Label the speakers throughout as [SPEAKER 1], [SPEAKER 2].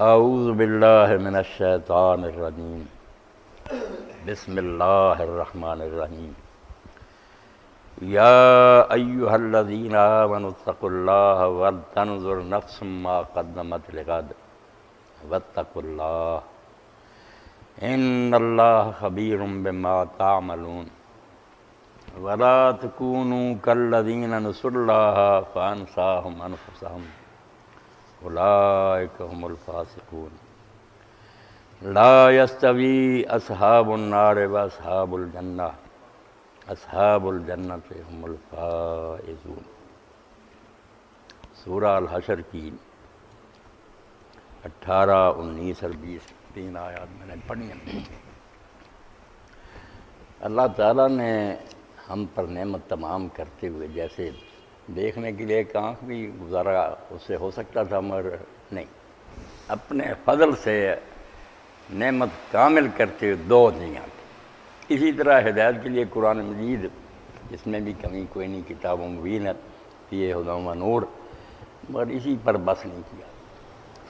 [SPEAKER 1] اعوذ باللہ من الشیطان الرجیم بسم اللہ الرحمن الرحیم یا ایہا الذین آمنوا اتقوا اللہ ولتنظر نفس ما قدمت لغد واتقوا اللہ ان اللہ خبیر بما تعملون ولا تکونوا کالذین نسوا اللہ فانساہم انفسہم اولئک هم الفاسقون لا یستوی اصحاب النار واصحاب الجنہ اصحاب الجنت هم الفائزون۔ سورہ الحشر کی 18، 19 اور 20 تین آیات میں نے پڑھی ہیں۔ اللہ تعالیٰ نے ہم پر نعمت تمام کرتے ہوئے، جیسے دیکھنے کے لیے ایک آنکھ بھی گزارا اس سے ہو سکتا تھا مگر نہیں، اپنے فضل سے نعمت کامل کرتے ہوئے دو دنیا کی۔ اسی طرح ہدایت کے لیے قرآن مجید، جس میں بھی کمی کوئی نہیں، کتاب مبین ہے، یہ ہدی و نور، مگر اسی پر بس نہیں کیا،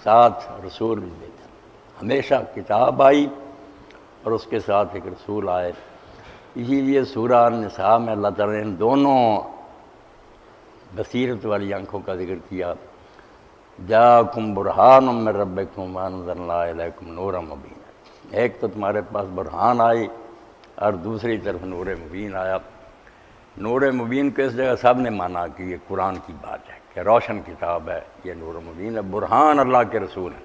[SPEAKER 1] ساتھ رسول بھی بھیجا۔ ہمیشہ کتاب آئی اور اس کے ساتھ ایک رسول آئے۔ اسی لیے سورہ النساء میں اللہ تعالیٰ نے دونوں بصیرت والی آنکھوں کا ذکر کیا۔ جاءکم برہان من ربکم وانزلنا الیکم نورا مبینا، ایک تو تمہارے پاس برہان آئی اور دوسری طرف نور مبین آیا۔ نور مبین کو اس جگہ سب نے مانا کہ یہ قرآن کی بات ہے، کہ روشن کتاب ہے، یہ نور مبین ہے۔ برہان اللہ کے رسول ہے،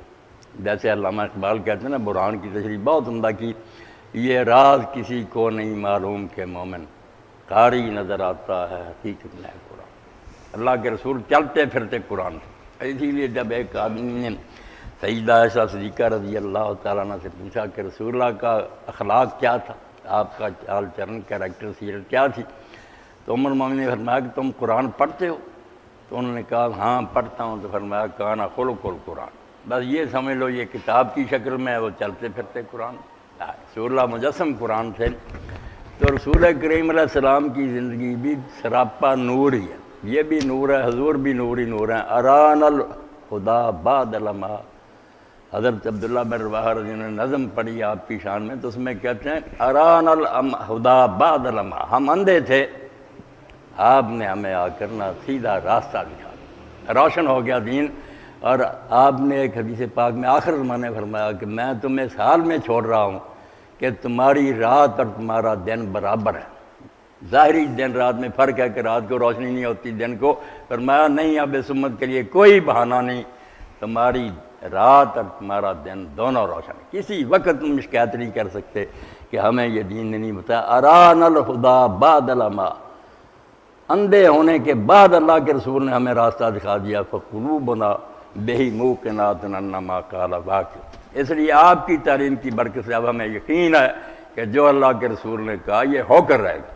[SPEAKER 1] جیسے علامہ اقبال کہتے ہیں نا، برہان کی تشریح بہت عمدہ کی، یہ راز کسی کو نہیں معلوم کہ مومن قاری نظر آتا ہے حقیقت میں قرآن۔ اللہ کے رسول چلتے پھرتے قرآن تھے۔ اسی لیے جب ایک آدمی نے سیدہ عائشہ صدیقہ رضی اللہ تعالیٰ عنہ سے پوچھا کہ رسول اللہ کا اخلاق کیا تھا، آپ کا چال چلن، کیریکٹر، سیرت کیا تھی، تو ام المومنین نے فرمایا کہ تم قرآن پڑھتے ہو؟ تو انہوں نے کہا ہاں پڑھتا ہوں۔ تو فرمایا کانا خلق القرآن، بس یہ سمجھ لو یہ کتاب کی شکل میں ہے، وہ چلتے پھرتے قرآن۔ رسول اللہ مجسم قرآن تھے۔ تو رسول کریم علیہ السلام کی زندگی بھی سراپا نور ہی ہے، یہ بھی نور ہے، حضور بھی نور ہی نور ہیں۔ اران الہدی بعد لمحہ، حضرت عبداللہ بن رواحہ رضی اللہ عنہ نے نظم پڑھی آپ کی شان میں، تو اس میں کہتے ہیں اران الہدی بعد لمحہ، ہم اندھے تھے، آپ نے ہمیں آ کر نہ سیدھا راستہ دکھا، روشن ہو گیا دین۔ اور آپ نے ایک حدیث پاک میں آخر زمانے فرمایا کہ میں تمہیں اس حال میں چھوڑ رہا ہوں کہ تمہاری رات اور تمہارا دن برابر ہے۔ ظاہری دن رات میں فرق ہے کہ رات کو روشنی نہیں ہوتی، دن کو۔ فرمایا نہیں، اب اس امت کے لیے کوئی بہانہ نہیں، تمہاری رات اور تمہارا دن دونوں روشن ہے، کسی وقت تم شکایت نہیں کر سکتے کہ ہمیں یہ دین نے نہیں بتایا۔ اران الہدی بعد لمحہ، اندھے ہونے کے بعد اللہ کے رسول نے ہمیں راستہ دکھا دیا۔ فقلوبنا بہی موقنات انما قال واقع، اس لیے آپ کی تعلیم کی برکت سے اب ہمیں یقین ہے کہ جو اللہ کے رسول نے کہا یہ ہو کر رہے گا۔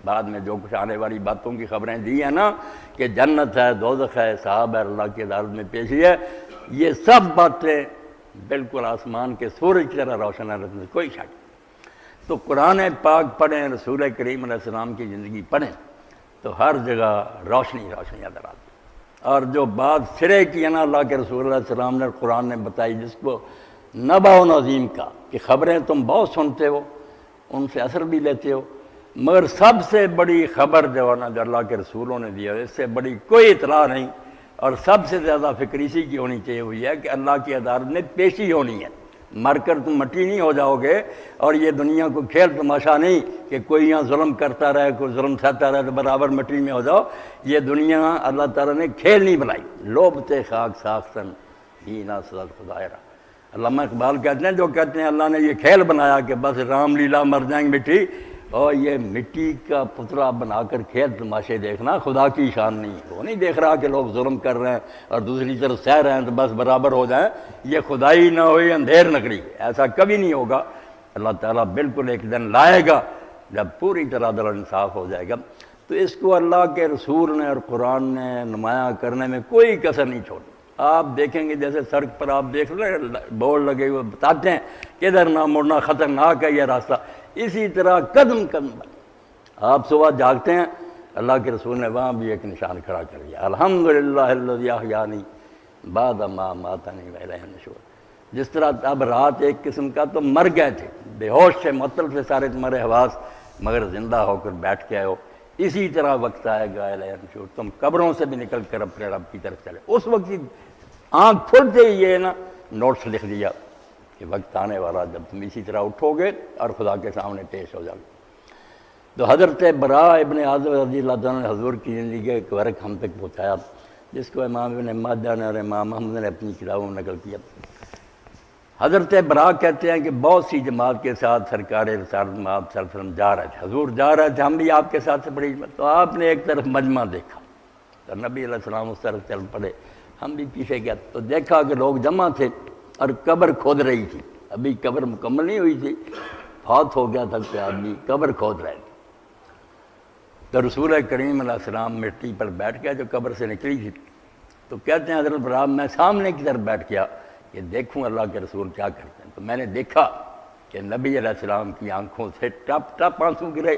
[SPEAKER 1] بعد میں جو کچھ آنے والی باتوں کی خبریں دی ہیں نا، کہ جنت ہے، دوزخ ہے، صحاب ہے، اللہ کی عدالت میں پیشی ہے، یہ سب باتیں بالکل آسمان کے سورج کی طرح روشن ہے، کوئی شک نہیں۔ تو قرآن پاک پڑھیں، رسول کریم علیہ السلام کی زندگی پڑھیں، تو ہر جگہ روشنی روشنی نظر آتی۔ اور جو بات سرے کی ہے نا، اللہ کے رسول علیہ السلام نے قرآن نے بتائی، جس کو نبأ عظیم کا، کہ خبریں تم بہت سنتے ہو، ان سے اثر بھی لیتے ہو، مگر سب سے بڑی خبر جو ہے نا، جو اللہ کے رسولوں نے دی ہے، اس سے بڑی کوئی اطلاع نہیں، اور سب سے زیادہ فکر اسی کی ہونی چاہیے، وہ یہ ہے کہ اللہ کی عدالت میں پیشی ہونی ہے۔ مر کر تم مٹی نہیں ہو جاؤ گے، اور یہ دنیا کو کھیل تماشا نہیں کہ کوئی یہاں ظلم کرتا رہے، کوئی ظلم سہتا رہے تو برابر مٹی میں ہو جاؤ۔ یہ دنیا اللہ تعالیٰ نے کھیل نہیں بنائی۔ لوبتے خاک ساختن ہی نہ سزد خدائرہ، علامہ اقبال کہتے ہیں، جو کہتے ہیں اللہ نے یہ کھیل بنایا کہ بس رام لیلا مر جائیں گے مٹی، اور یہ مٹی کا پتلا بنا کر کھیل تماشے دیکھنا خدا کی شان نہیں ہے۔ وہ نہیں دیکھ رہا کہ لوگ ظلم کر رہے ہیں اور دوسری طرف سہ رہے ہیں تو بس برابر ہو جائیں، یہ خدائی نہ ہوئی اندھیر نگری، ایسا کبھی نہیں ہوگا۔ اللہ تعالیٰ بالکل ایک دن لائے گا جب پوری طرح عدل و انصاف ہو جائے گا۔ تو اس کو اللہ کے رسول نے اور قرآن نے نمایاں کرنے میں کوئی کسر نہیں چھوڑی۔ آپ دیکھیں گے جیسے سڑک پر آپ دیکھ رہے ہیں بورڈ لگے ہوئے بتاتے ہیں کہ ادھر نہ مڑنا، خطرناک ہے یہ راستہ، اسی طرح قدم قدم پر آپ صبح جاگتے ہیں، اللہ کے رسول نے وہاں بھی ایک نشان کھڑا کر دیا، الحمدللہ الذی احیانی بعد ما اماتنی والیہ النشور۔ جس طرح اب رات ایک قسم کا تو مر گئے تھے، بے ہوش سے معطل سے سارے تمہارے حواس، مگر زندہ ہو کر بیٹھ کے آئے ہو، اسی طرح وقت آئے گا الیہ النشور، تم قبروں سے بھی نکل کر اپنے رب کی طرف چلے۔ اس وقت آنکھ کھلتے ہی یہ نا نوٹس لکھ دیا کہ وقت آنے والا جب تم اسی طرح اٹھو گے اور خدا کے سامنے پیش ہو جاؤ گے۔ تو حضرت براء ابن عازب رضی اللہ تعالیٰ نے حضور کی زندگی کا ایک ورق ہم تک پہنچایا، جس کو امام ابن ماجہ نے اور امام محمد نے اپنی کتابوں میں نقل کیا۔ حضرت براء کہتے ہیں کہ بہت سی جماعت کے ساتھ سرکار رسالت میں آپ صلی اللہ علیہ وسلم جا رہے تھے، حضور جا رہے تھے، ہم بھی آپ کے ساتھ سے بڑی جماعت، تو آپ نے ایک طرف مجمع دیکھا تو نبی علیہ السلام اس طرف چل پڑے، ہم بھی پیچھے گئے تو دیکھا کہ لوگ جمع تھے اور قبر کھود رہی تھی، ابھی قبر مکمل نہیں ہوئی تھی، فوت ہو گیا تھا کہ آدمی قبر کھود رہے تھے۔ تو رسول کریم علیہ السلام مٹی پر بیٹھ گیا جو قبر سے نکلی تھی، تو کہتے ہیں حضرت براء میں سامنے کی طرف بیٹھ گیا کہ دیکھوں اللہ کے رسول کیا کرتے ہیں، تو میں نے دیکھا کہ نبی علیہ السلام کی آنکھوں سے ٹپ ٹپ آنسو گرے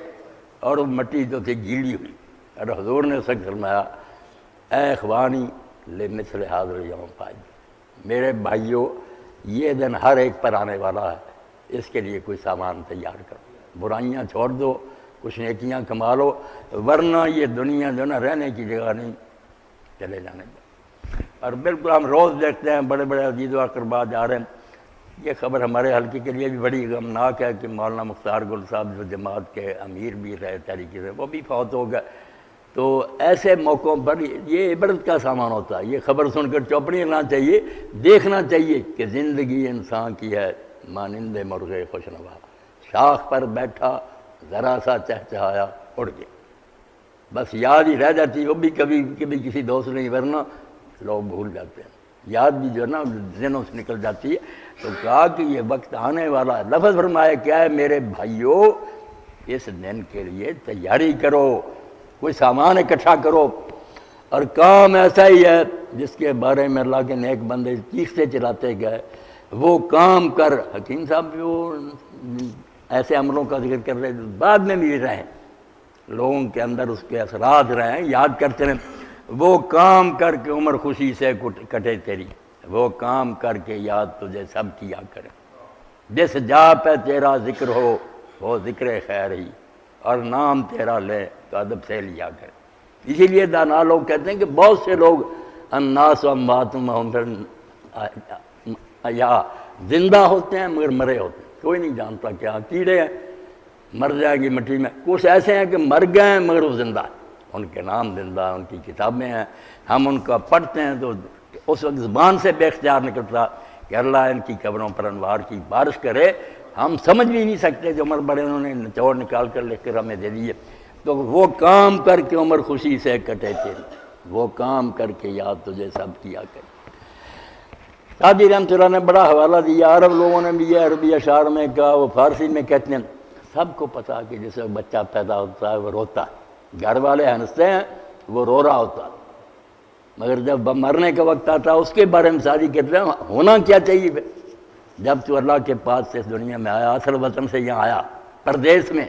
[SPEAKER 1] اور وہ مٹی جو تھی گیلی ہوئی، اور حضور نے اس وقت فرمایا اے اخوانی لمثل حاضر یوم فائد، میرے بھائیوں یہ دن ہر ایک پر آنے والا ہے، اس کے لیے کوئی سامان تیار کرو، برائیاں چھوڑ دو، کچھ نیکیاں کما لو، ورنہ یہ دنیا جو نا رہنے کی جگہ نہیں، چلے جانے کا۔ اور بالکل ہم روز دیکھتے ہیں بڑے بڑے عزیز و اقربا جا رہے ہیں۔ یہ خبر ہمارے حلقے کے لیے بھی بڑی غمناک ہے کہ مولانا مختار گل صاحب جو جماعت کے امیر بھی رہے طریقے سے، وہ بھی فوت ہو گئے۔ تو ایسے موقعوں پر یہ عبرت کا سامان ہوتا ہے، یہ خبر سن کر چوپ نہیں رہنا چاہیے، دیکھنا چاہیے کہ زندگی انسان کی ہے مانند مرغ خوشنوا، شاخ پر بیٹھا ذرا سا چہچہایا اڑ گیا، بس یاد ہی رہ جاتی، وہ بھی کبھی کبھی کسی دوست نہیں، ورنہ لوگ بھول جاتے ہیں، یاد بھی جو ہے نا ذہنوں سے نکل جاتی ہے۔ تو کہا کہ یہ وقت آنے والا ہے، لفظ فرمایا کیا ہے میرے بھائیوں اس دن کے لیے تیاری کرو، کوئی سامان اکٹھا کرو، اور کام ایسا ہی ہے جس کے بارے میں اللہ کے نیک بندے چیختے چلاتے گئے، وہ کام کر، حکیم صاحب جو ایسے عملوں کا ذکر کر رہے بعد میں بھی رہیں، لوگوں کے اندر اس کے اثرات رہیں، یاد کرتے رہیں، وہ کام کر کے عمر خوشی سے کٹے تیری، وہ کام کر کے یاد تجھے سب کیا کرے، جس جا پہ تیرا ذکر ہو وہ ذکر خیر ہی، اور نام تیرا لے تو ادب سے لیا کرے۔ اسی لیے دانا لوگ کہتے ہیں کہ بہت سے لوگ الناس اموات یا زندہ ہوتے ہیں مگر مرے ہوتے ہیں، کوئی نہیں جانتا کیا کیڑے ہیں، مر جائیں گی مٹی میں، کچھ ایسے ہیں کہ مر گئے ہیں مگر وہ زندہ ہیں، ان کے نام زندہ ہیں، ان کی کتابیں ہیں، ہم ان کا پڑھتے ہیں تو اس وقت زبان سے بے اختیار نکلتا کہ اللہ ان کی قبروں پر انوار کی بارش کرے، ہم سمجھ بھی نہیں سکتے جو عمر بڑے انہوں نے نچوڑ نکال کر لکھ کر ہمیں دے دیے۔ تو وہ کام کر کے عمر خوشی سے کٹے تھے، وہ کام کر کے یاد تجھے سب کیا کرے۔ قاضی رحمۃ اللہ نے بڑا حوالہ دیا، عرب لوگوں نے بھی یہ عربی اشعار میں کہا، وہ فارسی میں کہتے ہیں، سب کو پتا کہ جسے بچہ پیدا ہوتا ہے وہ روتا ہے، گھر والے ہنستے ہیں وہ رو رہا ہوتا ہے، مگر جب مرنے کا وقت آتا ہے اس کے بارے میں ساری کہتے ہیں ہونا کیا چاہیے پھر، جب تو اللہ کے پاس سے اس دنیا میں آیا، اصل وطن سے یہاں آیا، پردیس میں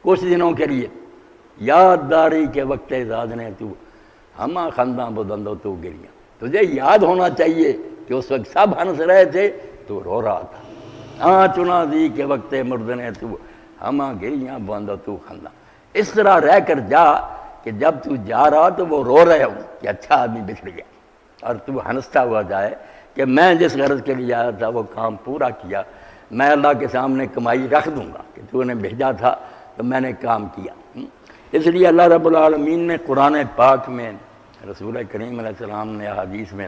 [SPEAKER 1] کچھ دنوں کے لیے، یاد داری کے وقت زاد نے تو ہمہ خنداں بدندو تو گریاں، تجھے یاد ہونا چاہیے کہ اس وقت سب ہنس رہے تھے تو رو رہا تھا، ہاں چنا دی کے وقت مردنے تو ہمہ گریاں بندو تو خنداں، اس طرح رہ کر جا کہ جب تو جا رہا تو وہ رو رہے ہوں کہ اچھا آدمی بچھڑ گیا، اور تو ہنستا ہوا جائے کہ میں جس غرض کے لیے آیا تھا وہ کام پورا کیا، میں اللہ کے سامنے کمائی رکھ دوں گا کہ تو نے بھیجا تھا تو میں نے کام کیا۔ اس لیے اللہ رب العالمین نے قرآن پاک میں، رسول کریم علیہ السلام نے حدیث میں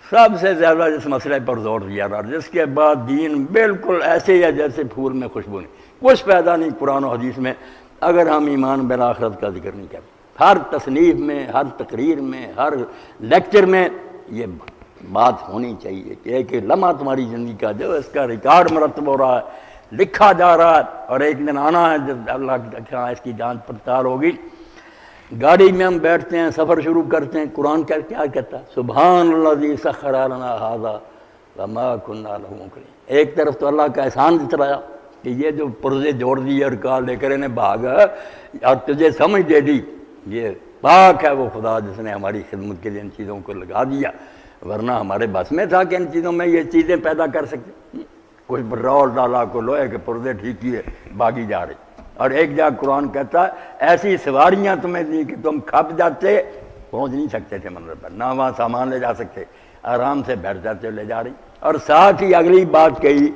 [SPEAKER 1] سب سے زیادہ جس مسئلے پر زور دیا رہا، جس کے بعد دین بالکل ایسے ہی ہے جیسے پھول میں خوشبو نہیں، کچھ پیدا نہیں قرآن و حدیث میں اگر ہم ایمان بالآخرت کا ذکر نہیں کرتے۔ ہر تصنیف میں، ہر تقریر میں، ہر لیکچر میں یہ بات ہونی چاہیے کہ ایک لمحہ تمہاری زندگی کا جو اس کا ریکارڈ مرتب ہو رہا ہے، لکھا جا رہا ہے، اور ایک دن آنا ہے جب اللہ کی اس کی جانچ پڑتال ہوگی۔ گاڑی میں ہم بیٹھتے ہیں، سفر شروع کرتے ہیں، قرآن کیا کہتا ہے؟ سبحان الذی سخر لنا ھذا وما کنا لہ مقرنین۔ ایک طرف تو اللہ کا احسان جتلایا کہ یہ جو پرزے جوڑ دیے اور کہا لے کر انہیں بھاگا اور تجھے سمجھ دے دی، یہ پاک ہے وہ خدا جس نے ہماری خدمت کے لیے ان چیزوں کو لگا دیا۔ ورنہ ہمارے بس میں تھا کہ ان چیزوں میں یہ چیزیں پیدا کر سکتے. کوئی پٹرول ڈالا، کوئی لوہے کے پردے ٹھیک کیے، باغی جا رہے. اور ایک جگہ قرآن کہتا ہے ایسی سواریاں تمہیں دی کہ تم کھپ جاتے، پہنچ نہیں سکتے تھے منزل پر، نہ وہاں سامان لے جا سکتے، آرام سے بیٹھ جاتے لے جا رہی. اور ساتھ ہی اگلی بات کہی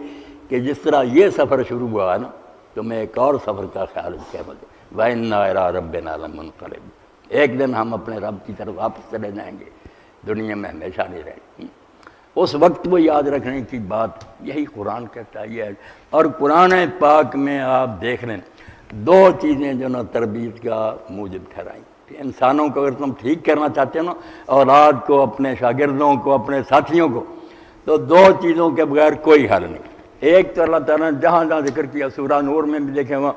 [SPEAKER 1] کہ جس طرح یہ سفر شروع ہوا ہے نا، تمہیں ایک اور سفر کا خیال کیا بولے وَإِنَّا إِلَىٰ رَبِّنَا لَمُنْقَلِبُونَ، ایک دن ہم اپنے رب کی طرف واپس چلے جائیں گے، دنیا میں ہمیشہ نہیں رہیں گے. اس وقت وہ یاد رکھنے کی بات یہی قرآن کہتا ہے. یہ اور قرآن پاک میں آپ دیکھ لیں دو چیزیں جو نا تربیت کا موجب ٹھہرائی کہ انسانوں کو اگر تم ٹھیک کرنا چاہتے ہو نا، اولاد کو، اپنے شاگردوں کو، اپنے ساتھیوں کو، تو دو چیزوں کے بغیر کوئی حل نہیں. ایک تو اللہ تعالیٰ نے جہاں جہاں ذکر کیا، سورہ نور میں بھی دیکھیں وہاں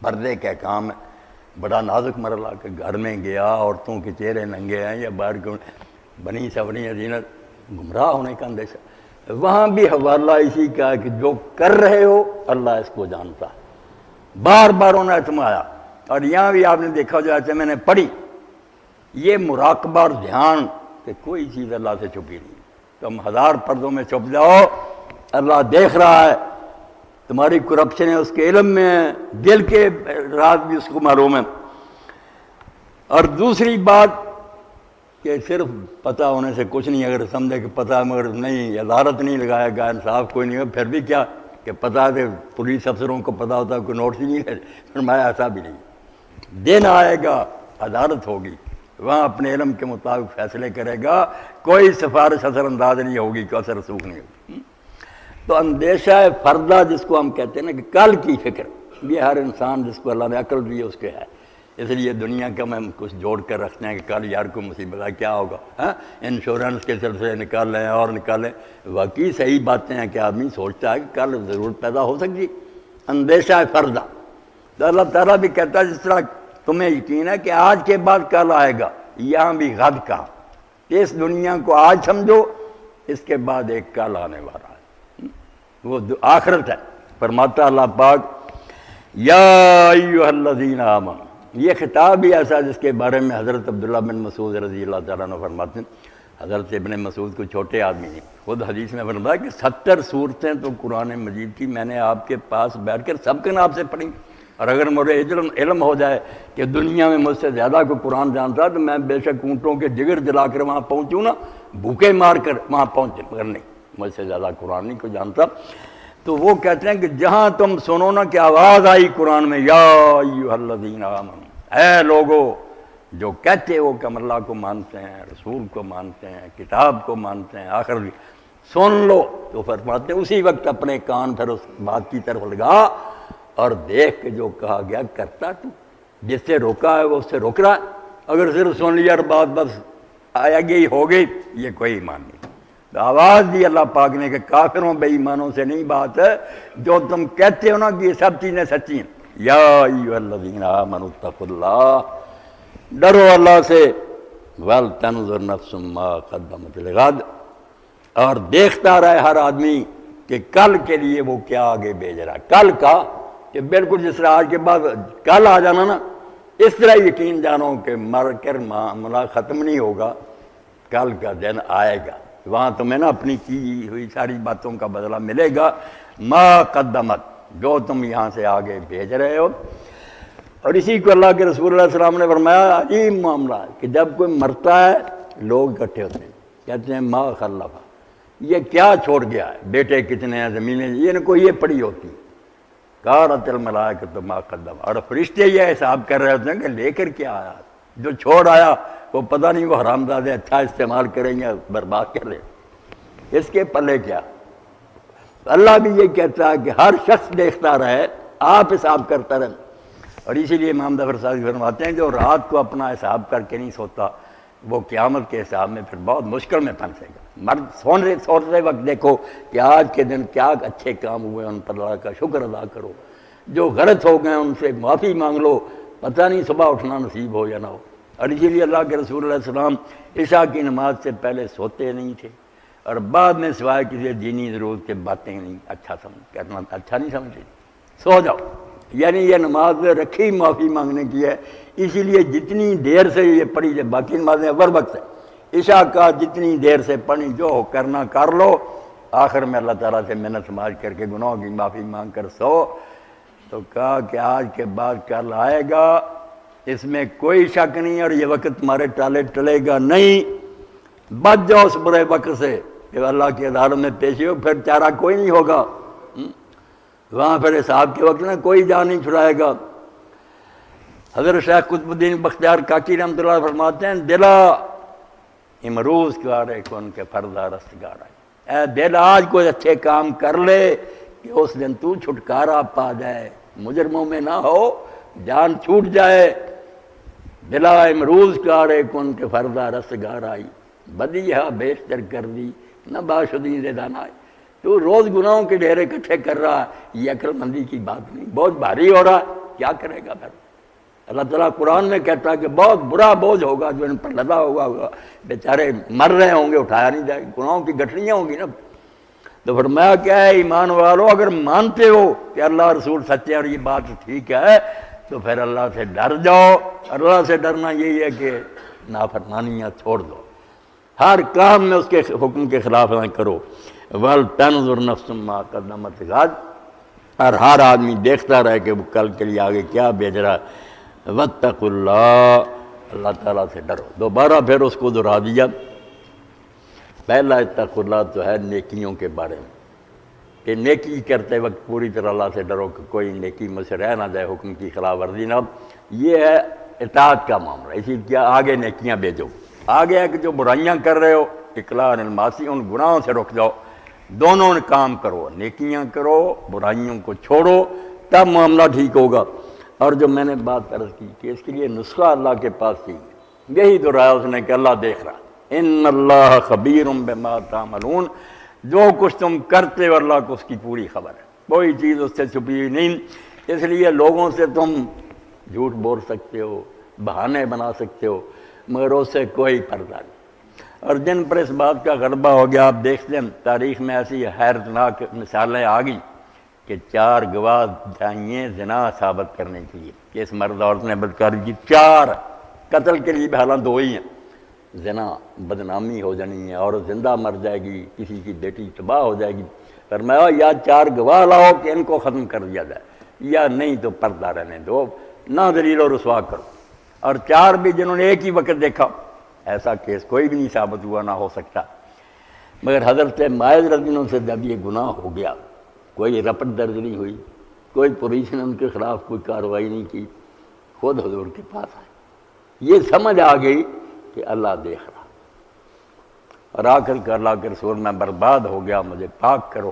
[SPEAKER 1] پردے کا کام ہے، بڑا نازک مرحلہ کہ گھر میں گیا عورتوں کے چہرے ننگے ہیں یا باہر کے بنی سبنی زینت، گمراہ ہونے کا اندیشہ. وہاں بھی حوالہ اسی کا ہے کہ جو کر رہے ہو اللہ اس کو جانتا ہے. بار بار انہیں اتمایا. اور یہاں بھی آپ نے دیکھا جو ایسے میں نے پڑھی، یہ مراقبہ اور دھیان کہ کوئی چیز اللہ سے چھپی نہیں. تم ہزار پردوں میں چھپ جاؤ، اللہ دیکھ رہا ہے. تمہاری کرپشن ہے اس کے علم میں ہے، دل کے راز بھی اس کو معلوم ہے. اور دوسری بات کہ صرف پتہ ہونے سے کچھ نہیں، اگر سمجھے کہ پتہ مگر نہیں، عدالت نہیں لگائے گا، انصاف کوئی نہیں ہو، پھر بھی کیا کہ پتہ ہے پولیس افسروں کو پتہ ہوتا ہے کوئی نوٹس ہی نہیں ہے، فرمایا ایسا بھی نہیں. دن آئے گا، عدالت ہوگی، وہاں اپنے علم کے مطابق فیصلے کرے گا، کوئی سفارش اثر انداز نہیں ہوگی، کوئی اثر رسوخ نہیں ہوگی. تو اندیشہ فردہ جس کو ہم کہتے ہیں نا کہ کل کی فکر، یہ ہر انسان جس کو اللہ نے عقل دی ہے اس کے ہے. اس لیے دنیا کا میں کچھ جوڑ کر رکھتے ہیں کہ کل یار کو مصیبت ہے کیا ہوگا، انشورنس کے سلسلے نکال لیں اور نکالیں. واقعی صحیح باتیں ہیں کہ آدمی سوچتا ہے کہ کل ضرورت پیدا ہو سکتی. اندیشہ فردہ تو اللہ تعالیٰ بھی کہتا ہے جس طرح تمہیں یقین ہے کہ آج کے بعد کل آئے گا، یہاں بھی غد کہا کہ اس دنیا کو آج سمجھو، اس کے بعد ایک کل آنے والا ہے، وہ آخرت ہے. فرماتا اللہ پاک یا ایھا الذین آمنوا، یہ خطاب بھی ایسا جس کے بارے میں حضرت عبداللہ بن مسعود رضی اللہ تعالیٰ عنہ فرماتے ہیں. حضرت ابن مسعود کو چھوٹے آدمی ہیں، خود حدیث میں فرمایا کہ 70 صورتیں تو قرآن مجید کی میں نے آپ کے پاس بیٹھ کر سب کے نام سے پڑھی. اور اگر مجھے علم ہو جائے کہ دنیا میں مجھ سے زیادہ کوئی قرآن جانتا تو میں بے شک اونٹوں کے جگر جلا کر وہاں پہنچوں نا، بھوکے مار کر وہاں پہنچے، مگر نہیں، مجھ سے زیادہ قرآن نہیں کوئی جانتا. تو وہ کہتے ہیں کہ جہاں تم سنو نا کہ آواز آئی قرآن میں یا ایھا الذین آمنوا، اے لوگو جو کہتے ہو کہ ہم اللہ کو مانتے ہیں، رسول کو مانتے ہیں، کتاب کو مانتے ہیں، آخر بھی سن لو. تو فرماتے ہیں اسی وقت اپنے کان پھر اس بات کی طرف لگا اور دیکھ کے جو کہا گیا کرتا تو، جس سے روکا ہے وہ اس سے روک رہا ہے. اگر صرف سن لیا اور بات بس آیا گئی ہو گئی، یہ کوئی ایمان نہیں. تو آواز دی اللہ پاک نے کہ کافروں بے ایمانوں سے نہیں بات ہے، جو تم کہتے ہو نا کہ یہ سب چیزیں سچی ہیں. یا ایھا الذین آمنوا اتقوا اللہ، ڈرو اللہ سے، وَلْتَنْظُرْ نَفْسٌ مَّا قَدَّمَتْ لِغَدٍ، اور دیکھتا رہے ہر آدمی کہ کل کے لیے وہ کیا آگے بھیج رہا ہے. کل کا کہ بالکل جس طرح آج کے بعد کل آ جانا نا، اس طرح یقین جانو کہ مر کر معاملہ ختم نہیں ہوگا، کل کا دن آئے گا، وہاں تمہیں نا اپنی کی ہوئی ساری باتوں کا بدلہ ملے گا. ما قدمت، جو تم یہاں سے آگے بھیج رہے ہو. اور اسی کو اللہ کے رسول اللہ علیہ السلام نے فرمایا عجیب معاملہ ہے کہ جب کوئی مرتا ہے لوگ اکٹھے ہوتے ہیں، کہتے ہیں ما خلفہ، یہ کیا چھوڑ گیا ہے، بیٹے کتنے ہیں، زمینیں، یہ ان کو یہ پڑی ہوتی. قالت الملائکۃ ما قدم، اور فرشتے یہ حساب کر رہے ہوتے ہیں کہ لے کر کیا آیا، جو چھوڑ آیا وہ پتہ نہیں وہ حرامزادے اچھا استعمال کریں گے برباد کر لیں، اس کے پلے کیا. اللہ بھی یہ کہتا ہے کہ ہر شخص دیکھتا رہے، آپ حساب کرتا رہے. اور اسی لیے امام ظفر صاحب فرماتے ہیں جو رات کو اپنا حساب کر کے نہیں سوتا وہ قیامت کے حساب میں پھر بہت مشکل میں پھنسے گا. مرد سوتے وقت دیکھو کہ آج کے دن کیا اچھے کام ہوئے، ان پر اللہ کا شکر ادا کرو، جو غلط ہو گئے ان سے معافی مانگ لو، پتہ نہیں صبح اٹھنا نصیب ہو یا نہ ہو. اور اسی لیے اللہ کے رسول علیہ السلام عشاء کی نماز سے پہلے سوتے نہیں تھے، اور بعد میں سوائے کسی دینی ضرورت کے باتیں نہیں اچھا نہیں سمجھتے، سو جاؤ. یعنی یہ نماز رکھی معافی مانگنے کی ہے. اسی لیے جتنی دیر سے یہ پڑھی جائے، باقی نمازیں اول وقت ہے، عشاء کا جتنی دیر سے پڑھنی جو ہو کرنا کر لو، آخر میں اللہ تعالیٰ سے منت سماج کر کے گناہوں کی معافی مانگ کر سو۔ تو کہا کہ آج کے بعد کل آئے گا، اس میں کوئی شک نہیں، اور یہ وقت تمہارے ٹالے ٹلے گا نہیں، بچ جاؤ اس برے وقت سے کہ اللہ کی عدالت میں پیشی ہو، پھر چارہ کوئی نہیں ہوگا، وہاں پھر حساب کے وقت میں کوئی جان نہیں چھڑائے گا۔ حضرت شیخ قطب الدین بختیار کاکی رحمۃ اللہ علیہ فرماتے ہیں، دلا امروز کارے کن کے فردا رستگار آئے، اے دل آج کوئی اچھے کام کر لے کہ اس دن تو چھٹکارا پا جائے، مجرموں میں نہ ہو، جان چھوٹ جائے۔ دلا امروز کارے کن کے فردا رستگار آئی، بدیہا بیشتر کر دی نہ باشدی زیدان آئی۔ تو روز گناہوں کے ڈھیر اکٹھے کر رہا ہے، یہ عقل مندی کی بات نہیں، بہت بھاری ہو رہا ہے، کیا کرے گا پھر؟ اللہ تعالیٰ قرآن میں کہتا ہے کہ بہت برا بوجھ ہوگا جو ان پر لدا ہوگا، بیچارے مر رہے ہوں گے، اٹھایا نہیں جائے گا، گناہوں کی گٹھلیاں ہوں گی نا۔ تو فرمایا کیا ہے، ایمان والو اگر مانتے ہو کہ اللہ رسول سچے اور یہ بات ٹھیک ہے تو پھر اللہ سے ڈر جاؤ۔ اللہ سے ڈرنا یہی ہے کہ نافرمانیاں چھوڑ دو، ہر کام میں اس کے حکم کے خلاف نہ کرو۔ وَلْتَنْظُرْ نَفْسٌ مَا قَدَّمَتْ غَدٍ، اور ہر آدمی دیکھتا رہے کہ وہ کل کے لیے آگے کیا بھیج رہا ہے۔ وَاتَّقُوا اللَّهَ، اللہ تعالیٰ سے ڈرو۔ دوبارہ پھر اس کو دہرا دیا۔ پہلا اتقوا اللہ تو ہے نیکیوں کے بارے میں، کہ نیکی کرتے وقت پوری طرح اللہ سے ڈرو کہ کوئی نیکی مجھ سے رہ نہ جائے، حکم کی خلاف ورزی نہ ہو۔ یہ ہے اطاعت کا معاملہ، اسی کیا آگے نیکیاں بھیجو۔ آگے ہے کہ جو برائیاں کر رہے ہو، اقلاع عن المعاصی، ان گناہوں سے رک جاؤ، دونوں کام کرو، نیکیاں کرو، برائیوں کو چھوڑو، تب معاملہ ٹھیک ہوگا۔ اور جو میں نے بات عرض کی کہ اس کے لیے نسخہ اللہ کے پاس چاہیے، یہی دہرایا اس نے کہ اللہ دیکھ رہا، ان اللہ خبیر بما تعملون، جو کچھ تم کرتے ہو اللہ کو اس کی پوری خبر ہے، کوئی چیز اس سے چھپی ہوئی نہیں۔ اس لیے لوگوں سے تم جھوٹ بول سکتے ہو، بہانے بنا سکتے ہو، مگر اس سے کوئی پردہ نہیں۔ اور جن پر اس بات کا غلبہ ہو گیا، آپ دیکھتے ہیں تاریخ میں ایسی حیرتناک مثالیں آ گئی کہ 4 گواہ چاہیے زنا ثابت کرنے کے لیے کہ اس مرد عورت نے بدکاری کی، 4 قتل کے لیے بھی حالانکہ 2 ہی ہیں، زنا بدنامی ہو جانی ہے، عورت زندہ مر جائے گی، کسی کی بیٹی تباہ ہو جائے گی۔ فرمایا یا 4 گواہ لاؤ کہ ان کو ختم کر دیا جائے، یا نہیں تو پردہ رہنے دو، نہ ذلیل و رسوا کرو۔ اور 4 بھی جنہوں نے ایک ہی وقت دیکھا، ایسا کیس کوئی بھی نہیں ثابت ہوا، نہ ہو سکتا۔ مگر حضرت ماعز رضی اللہ عنہ سے جب یہ گناہ ہو گیا، کوئی رپٹ درج نہیں ہوئی، کوئی پولیس نے ان کے خلاف کوئی کارروائی نہیں کی، خود حضور کے پاس آئے، یہ سمجھ آ گئی کہ اللہ دیکھ رہا، اور آ کر اللہ کے رسول میں برباد ہو گیا، مجھے پاک کرو۔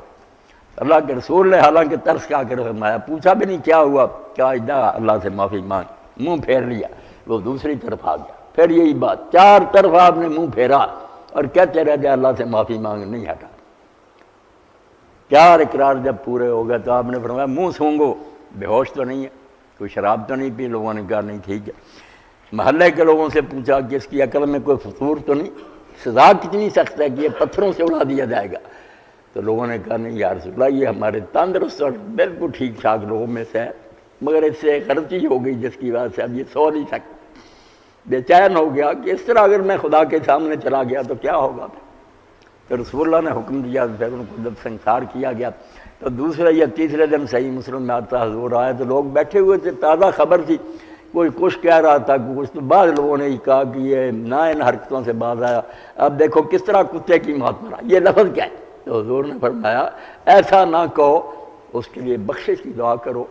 [SPEAKER 1] اللہ کے رسول نے حالانکہ ترس کھا کر فرمایا، پوچھا بھی نہیں کیا ہوا، کیا جا اللہ سے معافی مانگ، منہ پھیر لیا، وہ دوسری طرف آ گیا، پھر یہی بات 4 طرف آپ نے منہ پھیرا اور کہتے رہ جائے اللہ سے معافی مانگ، نہیں ہٹا۔ 4 اقرار جب پورے ہو گئے تو آپ نے فرمایا منہ سونگو، بے ہوش تو نہیں ہے، کوئی شراب تو نہیں پی؟ لوگوں نے کہا نہیں، ٹھیک ہے۔ محلے کے لوگوں سے پوچھا کہ اس کی عقل میں کوئی فطور تو نہیں، سزا کتنی سخت ہے کہ یہ پتھروں سے اڑا دیا جائے گا؟ تو لوگوں نے کہا نہیں یا رسول اللہ، یہ ہمارے تندرست اور بالکل ٹھیک ٹھاک لوگوں میں سے ہے، مگر اس سے غلطی ہو گئی جس کی وجہ سے اب یہ سو نہیں سکتا۔ بے چین ہو گیا کہ اس طرح اگر میں خدا کے سامنے چلا گیا تو کیا ہوگا۔ تو رسول اللہ نے حکم دیا، پھر ان کو جب سنسار کیا گیا تو دوسرے یا تیسرے دن صحیح مسلم میں آتا حضور آئے تو لوگ بیٹھے ہوئے تھے، تازہ خبر تھی، کوئی کچھ کہہ رہا تھا، کچھ، تو بعض لوگوں نے کہا کہ یہ نہ ان حرکتوں سے باز آیا، اب دیکھو کس طرح کتے کی موت مرا، یہ لفظ کیا ہے؟ تو حضور نے فرمایا ایسا نہ کہو، اس کے لیے بخشش کی دعا کرو۔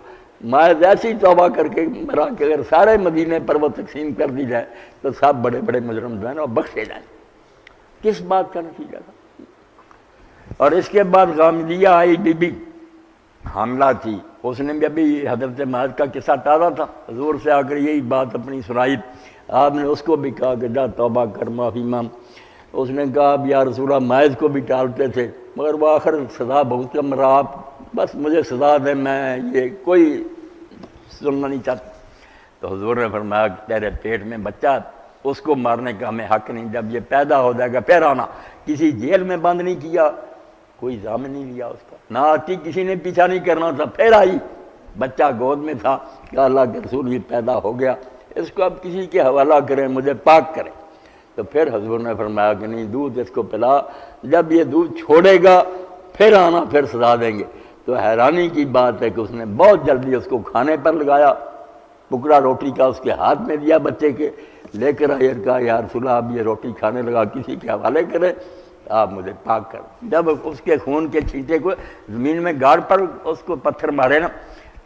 [SPEAKER 1] میں ایسی توبہ کر کے مرا کہ اگر سارے مدینے پر وہ تقسیم کر دی جائے تو سب بڑے بڑے مجرم جو ہیں اور بخشے جائیں۔ کس بات کا نتیجہ تھا؟ اور اس کے بعد غامدیہ آئی، بی بی حاملہ تھی، اس نے بھی ابھی حضرت ماعز کا قصہ تازہ تھا، حضور سے آ کر یہی بات اپنی سنائی، آپ نے اس کو بھی کہا کہ جا توبہ کر، معافی مانگ۔ اس نے کہا اب یا رسول اللہ ماعز کو بھی ٹالتے تھے، مگر وہ آخر سزا بہت کم رہا، آپ بس مجھے سزا دیں، میں یہ کوئی سننا نہیں چاہتا۔ تو حضور نے فرمایا کہ تیرے پیٹ میں بچہ، اس کو مارنے کا ہمیں حق نہیں، جب یہ پیدا ہو جائے گا پھر آنا۔ کسی جیل میں بند نہیں کیا، کوئی ضامن نہیں لیا اس کا، نہ آتی، کسی نے پیچھا نہیں کرنا تھا، پھر آئی، بچہ گود میں تھا، کہ اللہ کے رسول یہ پیدا ہو گیا، اس کو اب کسی کے حوالہ کریں، مجھے پاک کریں۔ تو پھر حضور نے فرمایا کہ نہیں دودھ اس کو پلا، جب یہ دودھ چھوڑے گا پھر آنا، پھر سزا دیں گے۔ تو حیرانی کی بات ہے کہ اس نے بہت جلدی اس کو کھانے پر لگایا، ٹکڑا روٹی کا اس کے ہاتھ میں دیا بچے کے، لے کر آئے اور کہا یا رسول اللہ آپ یہ روٹی کھانے لگا کسی کے حوالے کریں، آپ مجھے پاک کر۔ جب اس کے خون کے چھینٹے کو زمین میں گاڑ پر اس کو پتھر مارے نا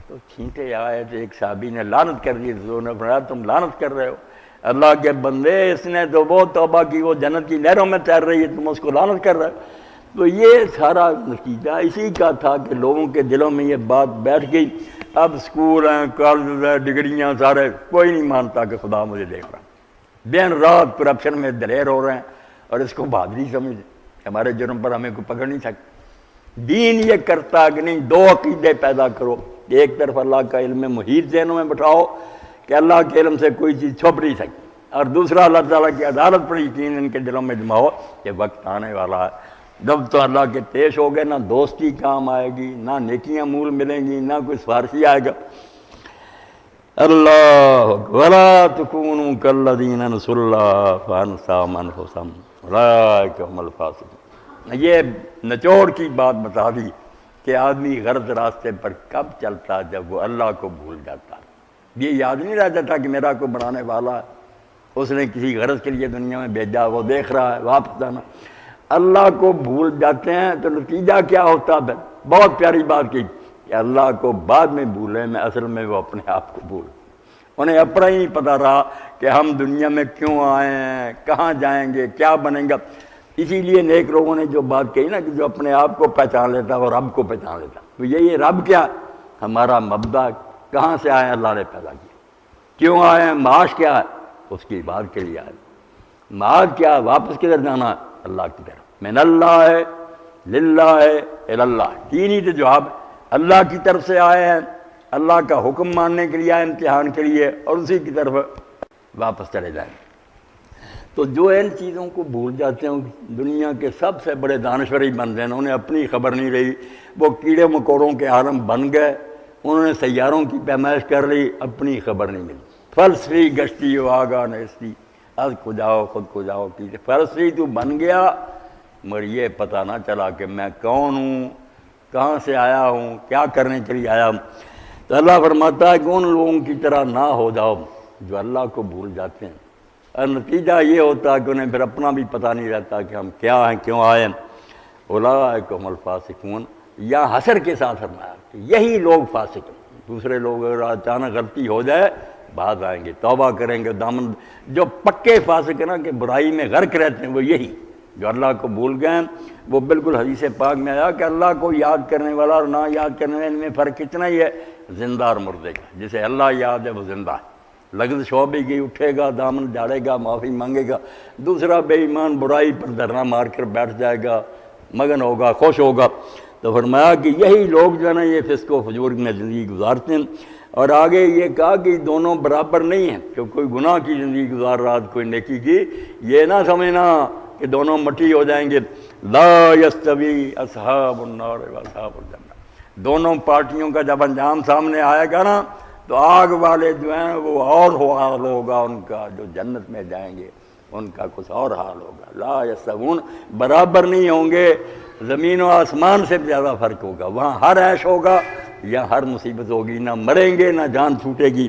[SPEAKER 1] تو چھینٹے آئے تو ایک صحابی نے لعنت کر دی، حضور نے فرمایا تم لعنت کر رہے ہو، اللہ کے بندے اس نے تو وہ توبہ کی، وہ جنت کی لہروں میں تیر رہی ہے، تم اس کو لعنت کر رہے ہو۔ تو یہ سارا نتیجہ اسی کا تھا کہ لوگوں کے دلوں میں یہ بات بیٹھ گئی۔ اب اسکول ہیں، کالج ہیں، ڈگریاں، سارے کوئی نہیں مانتا کہ خدا مجھے دیکھ رہا، دن رات کرپشن میں دلیر ہو رہے ہیں اور اس کو بہادری سمجھ، ہمارے جرم پر ہمیں کوئی پکڑ نہیں سکتا۔ دین یہ کرتا کہ نہیں دو عقیدے پیدا کرو، ایک طرف اللہ کا علم محیط ذہنوں میں بٹھاؤ کہ اللہ کے علم سے کوئی چیز چھپ نہیں سکتی، اور دوسرا اللہ تعالیٰ کی عدالت پر یقین ان کے دلوں میں جماؤ کہ وقت آنے والا ہے جب تو اللہ کے پیش ہو گئے نہ دوستی کام آئے گی، نہ نیکیاں مول ملیں گی، نہ کوئی سفارشی آئے گا۔ اللہ ولا تکونوا کالذین نسوا اللہ فانساہم انفسہم اولئک هم الفاسقون۔ یہ نچوڑ کی بات بتا دی کہ آدمی غلط راستے پر کب چلتا جب وہ اللہ کو بھول جاتا، یہ یاد نہیں رہ جاتا کہ میرا کوئی بنانے والا ہے، اس نے کسی غرض کے لیے دنیا میں بھیجا، وہ دیکھ رہا ہے واپس جانا۔ اللہ کو بھول جاتے ہیں تو نتیجہ کیا ہوتا ہے؟ بہت پیاری بات کی کہ اللہ کو بعد میں بھولے میں اصل میں وہ اپنے آپ کو بھول، انہیں اپنا ہی نہیں پتہ رہا کہ ہم دنیا میں کیوں آئے ہیں، کہاں جائیں گے، کیا بنیں گا۔ اسی لیے نیک لوگوں نے جو بات کہی نا کہ جو اپنے آپ کو پہچان لیتا وہ رب کو پہچان لیتا، تو یہ رب کیا ہمارا مبدا، کہاں سے آئے اللہ نے پیدا کیا، کیوں آئے ہیں، معاش کیا ہے اس کی بات کے لیے آئے، معاش کیا ہے واپس کدھر جانا ہے اللہ کی طرف، من اللہ ہے للہ ہے اللہ، تین ہی تو جواب، اللہ کی طرف سے آئے ہیں، اللہ کا حکم ماننے کے لیے آئے امتحان کے لیے، اور اسی کی طرف واپس چلے جائیں۔ تو جو ان چیزوں کو بھول جاتے ہیں دنیا کے سب سے بڑے دانشوری بن گئے، انہیں اپنی خبر نہیں رہی، وہ کیڑے مکوڑوں کے عالم بن گئے، انہوں نے سیاروں کی پیمائش کر لی، اپنی خبر نہیں ملی۔ فلسفی گشتی و آگاہ نیستی از کو جاؤ خود کو جاؤ کی، فلسفی تو بن گیا مگر یہ پتہ نہ چلا کہ میں کون ہوں، کہاں سے آیا ہوں، کیا کرنے کے لیے آیا ہوں۔ تو اللہ فرماتا ہے کہ ان لوگوں کی طرح نہ ہو جاؤ جو اللہ کو بھول جاتے ہیں، اور نتیجہ یہ ہوتا ہے کہ انہیں پھر اپنا بھی پتہ نہیں رہتا کہ ہم کیا ہیں، کیوں آئے ہیں۔ اولئک هم الفاسقون، یا حسر کے ساتھ فرمایا کہ یہی لوگ فاسق ہیں، دوسرے لوگ اگر اچانک غلطی ہو جائے بعد آئیں گے، توبہ کریں گے، دامن جو پکے فاسق ہیں نا کہ برائی میں غرق رہتے ہیں وہ یہی جو اللہ کو بھول گئے ہیں۔ وہ بالکل حدیث پاک میں آیا کہ اللہ کو یاد کرنے والا اور نہ یاد کرنے والے میں فرق اتنا ہی ہے زندہ اور مردے کا، جسے اللہ یاد ہے وہ زندہ ہے، لغز شعبے کی اٹھے گا، دامن جاڑے گا، معافی مانگے گا، دوسرا بے ایمان برائی پر دھرنا مار کر بیٹھ جائے گا، مگن ہوگا، خوش ہوگا۔ تو فرمایا کہ یہی لوگ جو ہے نا یہ فسق و فجور میں زندگی گزارتے ہیں، اور آگے یہ کہا کہ دونوں برابر نہیں ہیں، کہ کوئی گناہ کی زندگی گزار رہا کوئی نیکی کی، یہ نہ سمجھنا کہ دونوں مٹی ہو جائیں گے۔ لا یستوی اصحاب النار و اصحاب الجنہ، دونوں پارٹیوں کا جب انجام سامنے آئے گا نا تو آگ والے جو ہیں وہ اور حال ہوگا ان کا، جو جنت میں جائیں گے ان کا کچھ اور حال ہوگا۔ لا یستوون، برابر نہیں ہوں گے، زمین و آسمان سے زیادہ فرق ہوگا، وہاں ہر عیش ہوگا یا ہر مصیبت ہوگی، نہ مریں گے نہ جان چھوٹے گی۔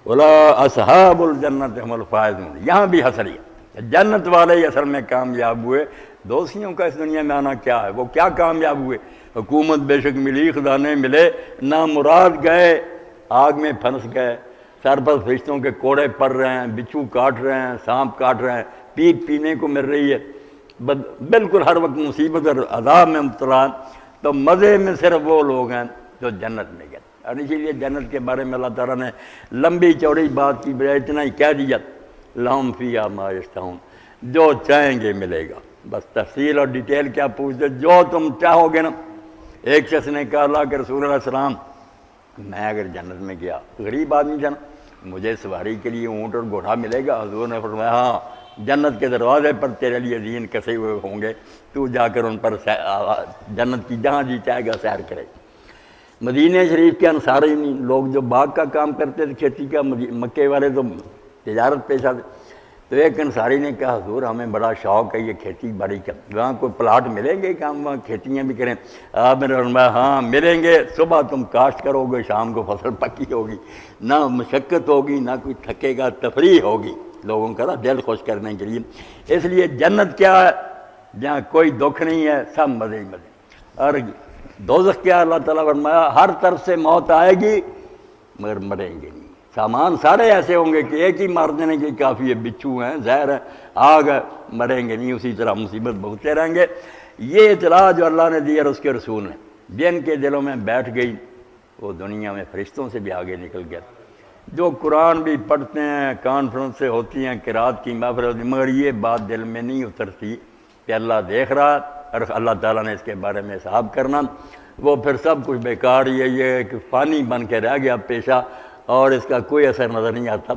[SPEAKER 1] ولا اصحاب الجنت هم الفائزون، یہاں بھی حسری ہے، جنت والے ہی اصل میں کامیاب ہوئے۔ دوستیوں کا اس دنیا میں آنا کیا ہے، وہ کیا کامیاب ہوئے؟ حکومت بے شک ملی، خزانے ملے، نہ مراد گئے، آگ میں پھنس گئے، سر پر فرشتوں کے کوڑے پڑ رہے ہیں، بچھو کاٹ رہے ہیں، سانپ کاٹ رہے ہیں، پیپ پینے کو مل رہی ہے، بالکل ہر وقت مصیبت اور عذاب میں مبتلا ہیں۔ تو مزے میں صرف وہ لوگ ہیں جو جنت میں گئے، اور اسی لیے جنت کے بارے میں اللہ تعالیٰ نے لمبی چوڑی بات کی بجائے اتنا ہی کہہ دیا، لہم فیہا ما یشتہون، جو چاہیں گے ملے گا، بس تفصیل اور ڈیٹیل کیا پوچھتے، جو تم چاہو گے نا۔ ایک شخص نے کہا اللہ کے رسول علیہ السلام میں اگر جنت میں گیا، غریب آدمی تھا نا، مجھے سواری کے لیے اونٹ اور گھوڑا ملے گا؟ حضور نے فرمایا ہاں، جنت کے دروازے پر تیرے لیے زین کسے ہوئے ہوں گے، تو جا کر ان پر جنت کی جہاں جی چاہے گا سیر کرے۔ مدینہ شریف کے انصاری لوگ جو باغ کا کام کرتے تھے، کھیتی کا، مکے والے تو تجارت پیشہ تھے، تو ایک انصاری نے کہا حضور ہمیں بڑا شوق ہے یہ کھیتی باڑی کا، وہاں کوئی پلاٹ ملیں گے کہ ہم وہاں کھیتیاں بھی کریں؟ آپ نے فرمایا ہاں ملیں گے، صبح تم کاشت کرو گے، شام کو فصل پکی ہوگی، نہ مشقت ہوگی، نہ کوئی تھکے گا، تفریح ہوگی لوگوں کا دل خوش کرنے کے لیے۔ اس لیے جنت کیا ہے؟ جہاں کوئی دکھ نہیں ہے، سب مزے ہی مزے۔ اور دوزخ کیا؟ اللہ تعالیٰ فرمایا ہر طرف سے موت آئے گی مگر مریں گے نہیں۔ سامان سارے ایسے ہوں گے کہ ایک ہی مار دینے کی کافی ہے، بچھو ہیں، زہر ہے، آگ ہے، مریں گے نہیں، اسی طرح مصیبت بھگتے رہیں گے۔ یہ اطلاع جو اللہ نے دی اور اس کے رسول نے، جن کے دلوں میں بیٹھ گئی وہ دنیا میں فرشتوں سے بھی آگے نکل گیا۔ جو قرآن بھی پڑھتے ہیں، کانفرنس سے ہوتی ہیں، قرات کی محفل ہوتی، مگر یہ بات دل میں نہیں اترتی کہ اللہ دیکھ رہا اور اللہ تعالیٰ نے اس کے بارے میں حساب کرنا، وہ پھر سب کچھ بیکار، یہ کہ فانی بن کے رہ گیا پیشہ، اور اس کا کوئی اثر نظر نہیں آتا۔